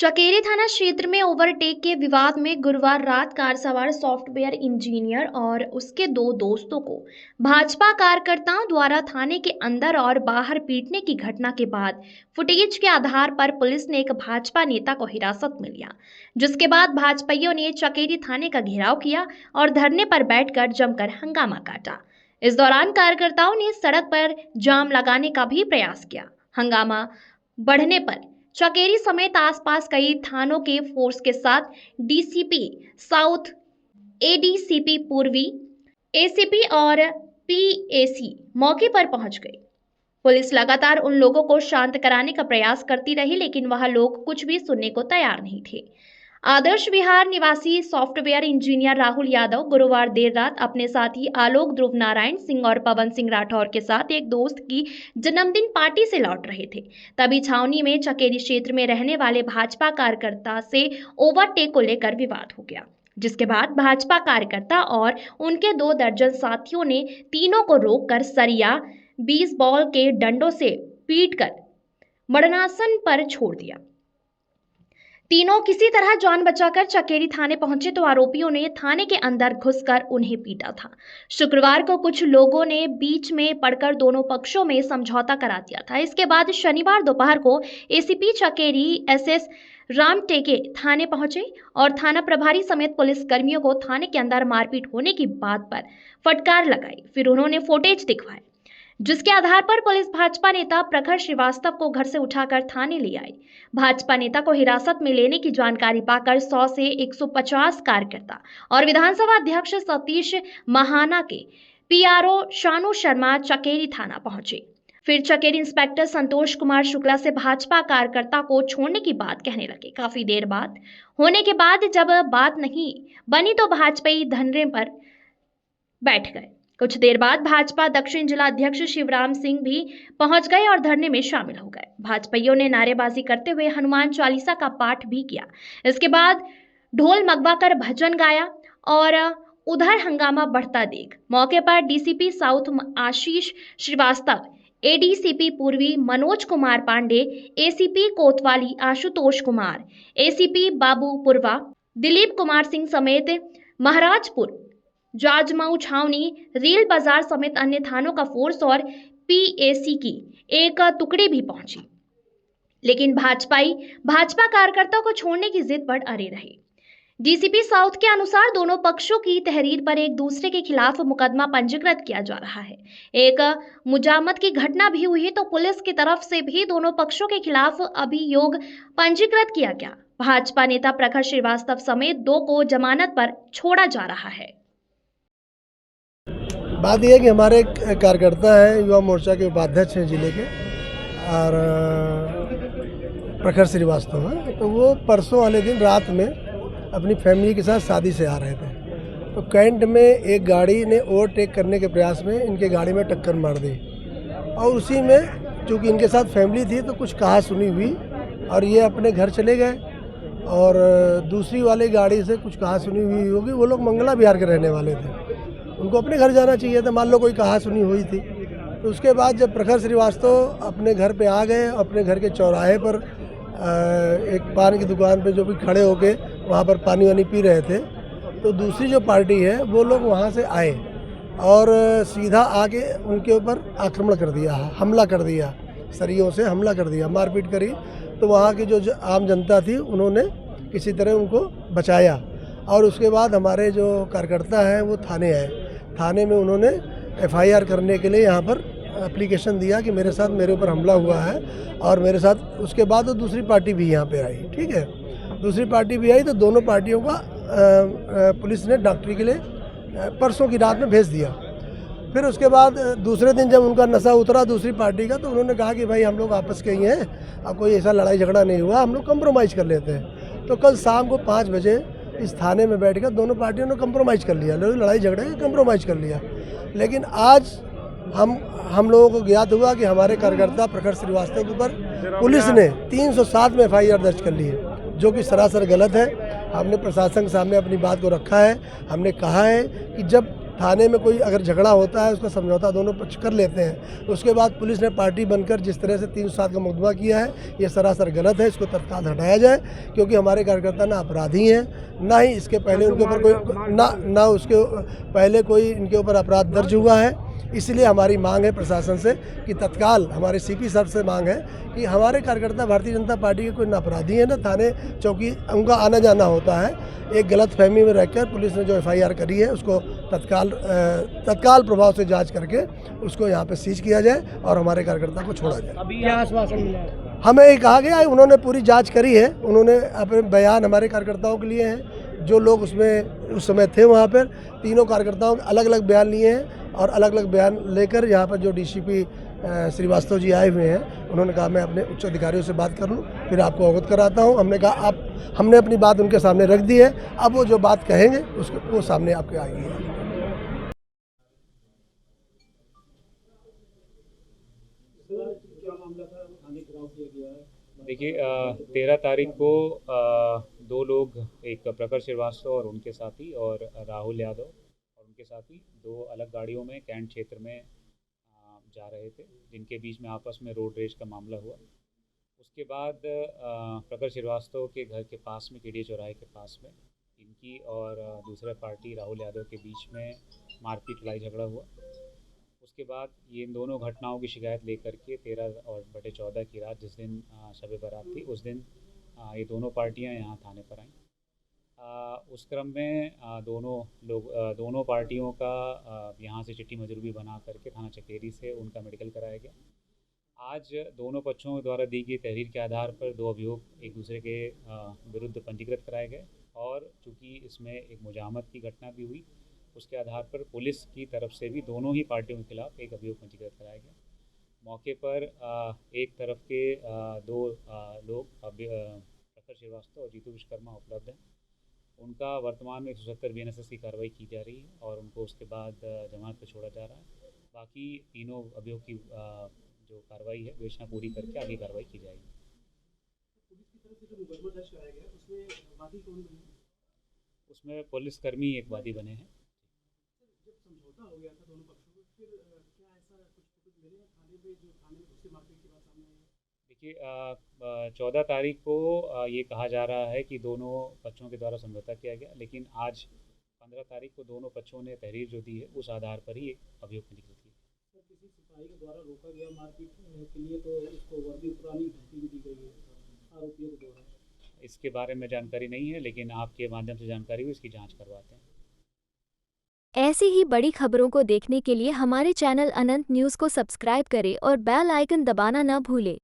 चकेरी थाना क्षेत्र में ओवरटेक के विवाद में गुरुवार रात कार सवार सॉफ्टवेयर इंजीनियर और उसके दो दोस्तों को भाजपा कार्यकर्ताओं द्वारा थाने के अंदर और बाहर पीटने की घटना के बाद फुटेज के आधार पर पुलिस ने एक भाजपा नेता को हिरासत में लिया, जिसके बाद भाजपाइयों ने चकेरी थाने का घेराव किया और धरने पर बैठकर जमकर हंगामा काटा। इस दौरान कार्यकर्ताओं ने सड़क पर जाम लगाने का भी प्रयास किया। हंगामा बढ़ने पर चकेरी समेत आसपास कई थानों के फोर्स के साथ डीसीपी साउथ, एडीसीपी पूर्वी, एसीपी और पीएसी मौके पर पहुंच गए। पुलिस लगातार उन लोगों को शांत कराने का प्रयास करती रही, लेकिन वह लोग कुछ भी सुनने को तैयार नहीं थे। आदर्श विहार निवासी सॉफ्टवेयर इंजीनियर राहुल यादव गुरुवार देर रात अपने साथी आलोक ध्रुव नारायण सिंह और पवन सिंह राठौर के साथ एक दोस्त की जन्मदिन पार्टी से लौट रहे थे। तभी छावनी में चकेरी क्षेत्र में रहने वाले भाजपा कार्यकर्ता से ओवरटेक को लेकर विवाद हो गया, जिसके बाद भाजपा कार्यकर्ता और उनके 2 दर्जन साथियों ने तीनों को रोककर सरिया 20 बॉल के डंडों से पीटकर मरणासन पर छोड़ दिया। तीनों किसी तरह जान बचाकर चकेरी थाने पहुंचे तो आरोपियों ने थाने के अंदर घुसकर उन्हें पीटा था। शुक्रवार को कुछ लोगों ने बीच में पड़कर दोनों पक्षों में समझौता करा दिया था। इसके बाद शनिवार दोपहर को एसीपी चकेरी एसएस राम टेके थाने पहुंचे और थाना प्रभारी समेत पुलिस कर्मियों को थाने के अंदर मारपीट होने की बात पर फटकार लगाई। फिर उन्होंने फुटेज दिखवाए, जिसके आधार पर पुलिस भाजपा नेता प्रखर श्रीवास्तव को घर से उठाकर थाने ले आई। भाजपा नेता को हिरासत में लेने की जानकारी पाकर 100 से 150 कार्यकर्ता और विधानसभा अध्यक्ष सतीश महाना के पीआरओ शानू शर्मा चकेरी थाना पहुंचे। फिर चकेरी इंस्पेक्टर संतोष कुमार शुक्ला से भाजपा कार्यकर्ता को छोड़ने की बात कहने लगे। काफी देर बात होने के बाद जब बात नहीं बनी तो भाजपाई धरने पर बैठ गए। कुछ देर बाद भाजपा दक्षिण जिला अध्यक्ष शिवराम सिंह भी पहुंच गए और धरने में शामिल हो गए। भाजपाइयों ने नारेबाजी करते हुए हनुमान चालीसा का पाठ भी किया। इसके बाद ढोल मंगवा कर भजन गाया और उधर हंगामा बढ़ता देख मौके पर डीसीपी साउथ आशीष श्रीवास्तव, एडीसीपी पूर्वी मनोज कुमार पांडे, एसीपी कोतवाली आशुतोष कुमार, एसीपी बाबू पुरवा, दिलीप कुमार सिंह समेत महाराजपुर, जाजमाऊ छावनी, रील बाजार समेत अन्य थानों का फोर्स और पीएसी की एक टुकड़ी भी पहुंची, लेकिन भाजपा कार्यकर्ताओं को छोड़ने की जिद पर अड़े रहे। डीसीपी साउथ के अनुसार दोनों पक्षों की तहरीर पर एक दूसरे के खिलाफ मुकदमा पंजीकृत किया जा रहा है। एक मुजामत की घटना भी हुई तो पुलिस की तरफ से भी दोनों पक्षों के खिलाफ अभियोग पंजीकृत किया गया। भाजपा नेता प्रखर श्रीवास्तव समेत 2 को जमानत पर छोड़ा जा रहा है। बात यह है कि हमारे कार्यकर्ता हैं, युवा मोर्चा के उपाध्यक्ष हैं जिले के, और प्रखर श्रीवास्तव हैं। तो वो परसों वाले दिन रात में अपनी फैमिली के साथ शादी से आ रहे थे, तो कैंट में एक गाड़ी ने ओवरटेक करने के प्रयास में इनके गाड़ी में टक्कर मार दी और उसी में चूँकि इनके साथ फैमिली थी तो कुछ कहा सुनी हुई और ये अपने घर चले गए। और दूसरी वाली गाड़ी से कुछ कहा सुनी हुई होगी, वो लोग मंगला विहार के रहने वाले थे, उनको अपने घर जाना चाहिए था, मान लो कोई कहा सुनी हुई थी। तो उसके बाद जब प्रखर श्रीवास्तव अपने घर पे आ गए, अपने घर के चौराहे पर एक पान की दुकान पे जो भी खड़े होके वहाँ पर पानी वानी पी रहे थे, तो दूसरी जो पार्टी है वो लोग वहाँ से आए और सीधा आके उनके ऊपर आक्रमण कर दिया, हमला कर दिया, सरियों से हमला कर दिया, मारपीट करी। तो वहाँ की जो आम जनता थी उन्होंने किसी तरह उनको बचाया और उसके बाद हमारे जो कार्यकर्ता हैं वो थाने आए। थाने में उन्होंने एफआईआर करने के लिए यहाँ पर एप्लीकेशन दिया कि मेरे साथ मेरे ऊपर हमला हुआ है और मेरे साथ। उसके बाद तो दूसरी पार्टी भी यहाँ पे आई, ठीक है, दूसरी पार्टी भी आई, तो दोनों पार्टियों का पुलिस ने डॉक्टरी के लिए परसों की रात में भेज दिया। फिर उसके बाद दूसरे दिन जब उनका नशा उतरा दूसरी पार्टी का, तो उन्होंने कहा कि भाई हम लोग आपस के ही हैं, अब कोई ऐसा लड़ाई झगड़ा नहीं हुआ, हम लोग कंप्रोमाइज़ कर लेते हैं। तो कल शाम को 5 बजे इस थाने में बैठकर दोनों पार्टियों ने कंप्रोमाइज़ कर लिया, लड़ाई झगड़े कंप्रोमाइज़ कर लिया। लेकिन आज हम लोगों को ज्ञात हुआ कि हमारे कार्यकर्ता प्रखर श्रीवास्तव के ऊपर पुलिस ने 307 में एफआईआर दर्ज कर ली है, जो कि सरासर गलत है। हमने प्रशासन के सामने अपनी बात को रखा है। हमने कहा है कि जब थाने में कोई अगर झगड़ा होता है उसका समझौता दोनों पक्ष कर लेते हैं। उसके बाद पुलिस ने पार्टी बनकर जिस तरह से 307 का मुकदमा किया है ये सरासर गलत है, इसको तत्काल हटाया जाए, क्योंकि हमारे कार्यकर्ता ना अपराधी हैं, ना ही इसके पहले उनके ऊपर कोई ना उसके पहले कोई इनके ऊपर अपराध दर्ज हुआ है। इसलिए हमारी मांग है प्रशासन से कि तत्काल हमारे सीपी साहब से मांग है कि हमारे कार्यकर्ता भारतीय जनता पार्टी के कोई न अपराधी है, न थाने चौकी उनका आना जाना होता है। एक गलत फहमी में रहकर पुलिस ने जो FIR करी है उसको तत्काल प्रभाव से जांच करके उसको यहाँ पे सीज किया जाए और हमारे कार्यकर्ता को छोड़ा जाए। अभी क्या आश्वासन मिला है? हमें ये कहा गया है, उन्होंने पूरी जांच करी है, उन्होंने अपने बयान हमारे कार्यकर्ताओं के लिए हैं, जो लोग उसमें उस समय थे वहाँ पर तीनों कार्यकर्ताओं के अलग अलग बयान लिए हैं और अलग अलग बयान लेकर यहाँ पर जो DCP श्रीवास्तव जी आए हुए हैं उन्होंने कहा मैं अपने उच्च अधिकारियों से बात कर लूँ फिर आपको अवगत कराता हूँ। हमने कहा हमने अपनी बात उनके सामने रख दी है, अब वो जो बात कहेंगे उसको वो सामने आपके आएगी। देखिए 13 तारीख को दो लोग, एक प्रखर श्रीवास्तव और उनके साथी और राहुल यादव और उनके साथी दो अलग गाड़ियों में कैंट क्षेत्र में जा रहे थे, जिनके बीच में आपस में रोड रेज का मामला हुआ। उसके बाद प्रखर श्रीवास्तव के घर के पास में केडी चौराहे के पास में इनकी और दूसरे पार्टी राहुल यादव के बीच में मारपीट लड़ाई झगड़ा हुआ। उसके बाद ये इन दोनों घटनाओं की शिकायत लेकर के 13/14 की रात जिस दिन शब बारात थी उस दिन ये दोनों पार्टियां यहाँ थाने पर आईं। उस क्रम में दोनों पार्टियों का यहाँ से चिट्ठी मजरूबी बना करके थाना चकेरी से उनका मेडिकल कराया गया। आज दोनों पक्षों द्वारा दी गई तहरीर के आधार पर दो अभियोग एक दूसरे के विरुद्ध पंजीकृत कराए गए और चूँकि इसमें एक मुजाहमत की घटना भी हुई उसके आधार पर पुलिस की तरफ से भी दोनों ही पार्टियों के खिलाफ एक अभियोग पंजीकृत कराया गया। मौके पर एक तरफ के दो लोग प्रखर श्रीवास्तव और जीतू विश्वकर्मा उपलब्ध हैं। उनका वर्तमान में 170 BNSS की कार्रवाई की जा रही है और उनको उसके बाद जमानत पर छोड़ा जा रहा है। बाकी तीनों अभियोग की जो कार्रवाई है विवेचना पूरी करके आगे कार्रवाई की जाएगी। पुलिस की तरफ से जो मुकदमा दर्ज कराया गया उसमें वादी कौन बने? उसमें पुलिसकर्मी एक वादी बने हैं। जब समझौता हो गया था दोनों पक्षों में फिर क्या ऐसा कुछ फुटेज मिले थाने पे जो थाने में उससे मारपीट की बात सामने आई? देखिए 14 तारीख को ये कहा जा रहा है कि दोनों पक्षों के द्वारा समझौता किया गया, लेकिन आज 15 तारीख को दोनों पक्षों ने तहरीर जो दी है उस आधार पर ही एक अभियोग पंजीकृत किया। सर किसी सिपाही के द्वारा रोका गया मारपीट के लिए तो उसको वर्दी पुरानी धमकी भी दी गई है आरोपियों के द्वारा। इसके बारे में जानकारी नहीं है, लेकिन आपके माध्यम से जानकारी हुई, इसकी जाँच करवाते हैं। ऐसी ही बड़ी खबरों को देखने के लिए हमारे चैनल अनंत न्यूज़ को सब्सक्राइब करें और बेल आइकन दबाना न भूलें।